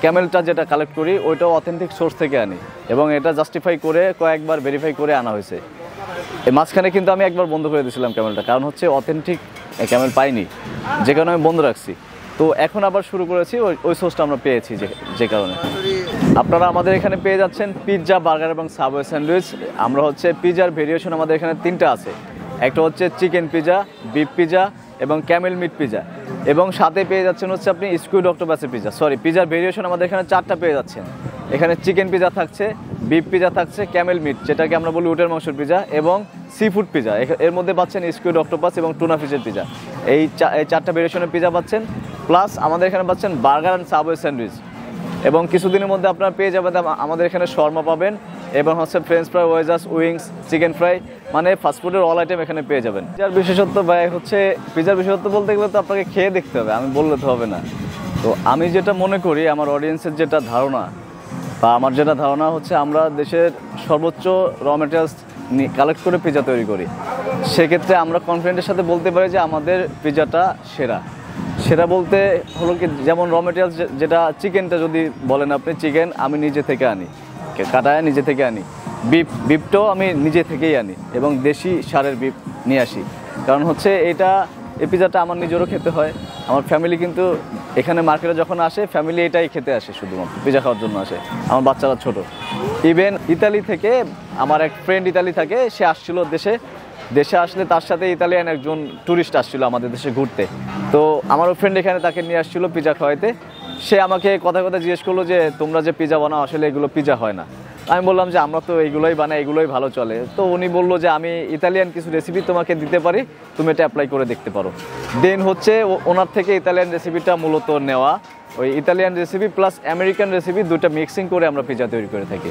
ক্যামেলটা যেটা কালেক্ট করি ওইটাও অথেন্টিক সোর্স থেকে আনি, এবং এটা জাস্টিফাই করে কয়েকবার ভেরিফাই করে আনা হয়েছে। এই মাঝখানে কিন্তু আমি একবার বন্ধ করে দিয়েছিলাম ক্যামেলটা, কারণ হচ্ছে অথেন্টিক ক্যামেল পাইনি, যে কারণে আমি বন্ধ রাখছি। তো এখন আবার শুরু করেছি, ওই সোর্সটা আমরা পেয়েছি, যে কারণে আপনারা আমাদের এখানে পেয়ে যাচ্ছেন পিৎজা, বার্গার এবং সাবওয়ে স্যান্ডউইচ। আমরা হচ্ছে পিৎজার ভেরিয়েশন আমাদের এখানে 3টা আছে। একটা হচ্ছে চিকেন পিৎজা, বিফ পিৎজা এবং ক্যামেল মিট পিৎজা, এবং সাথে পেয়ে যাচ্ছেন হচ্ছে আপনি স্কুইড অক্টোপাসের পিৎজা। সরি, পিৎজার ভেরিয়েশন আমাদের এখানে 4টা পেয়ে যাচ্ছেন। এখানে চিকেন পিৎজা থাকছে, বিফ পিৎজা থাকছে, ক্যামেল মিট যেটাকে আমরা বলি উটের মাংসের পিৎজা, এবং সি ফুড পিৎজা। এর মধ্যে পাচ্ছেন স্কুইড অক্টোপাস এবং টুনা ফিশের পিৎজা। এই 4টা ভেরিয়েশনের পিৎজা পাচ্ছেন। প্লাস আমাদের এখানে পাচ্ছেন বার্গার অ্যান্ড সাবওয়ে স্যান্ডউইচ, এবং কিছুদিনের মধ্যে আপনারা পেয়ে যাবেন আমাদের এখানে শর্মা পাবেন, এবং হচ্ছে french fry, wedges, wings, chicken fry, মানে ফাস্টফুডের অল আইটেম এখানে পেয়ে যাবেন। পিৎজার বিশেষত্ব ভাই হচ্ছে, পিৎজার বিশেষত্ব বলতে গেলে তো আপনাকে খেয়ে দেখতে হবে, আমি বললে তো হবে না। তো আমি যেটা মনে করি, আমার অডিয়েন্সের যেটা ধারণা বা আমার যেটা ধারণা হচ্ছে, আমরা দেশের সর্বোচ্চ র মেটেরিয়ালস কালেক্ট করে পিৎজা তৈরি করি। সেক্ষেত্রে আমরা কনফিডেন্টের সাথে বলতে পারি যে আমাদের পিৎজাটা সেরা। সেটা বলতে হলো কি, যেমন র মেটেরিয়ালস যেটা চিকেনটা যদি বলেন আপনি, চিকেন আমি নিজে থেকে আনি, কাটায় নিজে থেকে আনি। বিফটাও আমি নিজে থেকেই আনি, এবং দেশি সারের বিফ নিয়ে আসি। কারণ হচ্ছে এই পিৎজাটা আমার নিজেরও খেতে হয়, আমার ফ্যামিলি কিন্তু এখানে মার্কেটে যখন আসে ফ্যামিলি এটাই খেতে আসে, শুধুমাত্র পিৎজা খাওয়ার জন্য আসে। আমার বাচ্চারা ছোট। ইভেন ইতালি থেকে আমার এক ফ্রেন্ড ইতালি থাকে, সে আসছিল দেশে আসলে তার সাথে ইতালিয়ান একজন ট্যুরিস্ট আসছিল আমাদের দেশে ঘুরতে। তো আমারও ফ্রেন্ড এখানে তাকে নিয়ে আসছিলো পিৎজা খাওয়াইতে। সে আমাকে কথা জিজ্ঞেস করলো যে তোমরা যে পিৎজা বানাও আসলে এগুলো পিৎজা হয় না। আমি বললাম যে আমরা তো এইগুলোই বানাই, এগুলোই ভালো চলে। তো উনি বললো যে আমি ইতালিয়ান কিছু রেসিপি তোমাকে দিতে পারি, তুমি এটা অ্যাপ্লাই করে দেখতে পারো। দেন হচ্ছে ওনার থেকে ইতালিয়ান রেসিপিটা মূলত নেওয়া, ওই Italian recipe plus American recipe দুটো মিক্সিং করে আমরা পিৎজা তৈরি করে থাকি।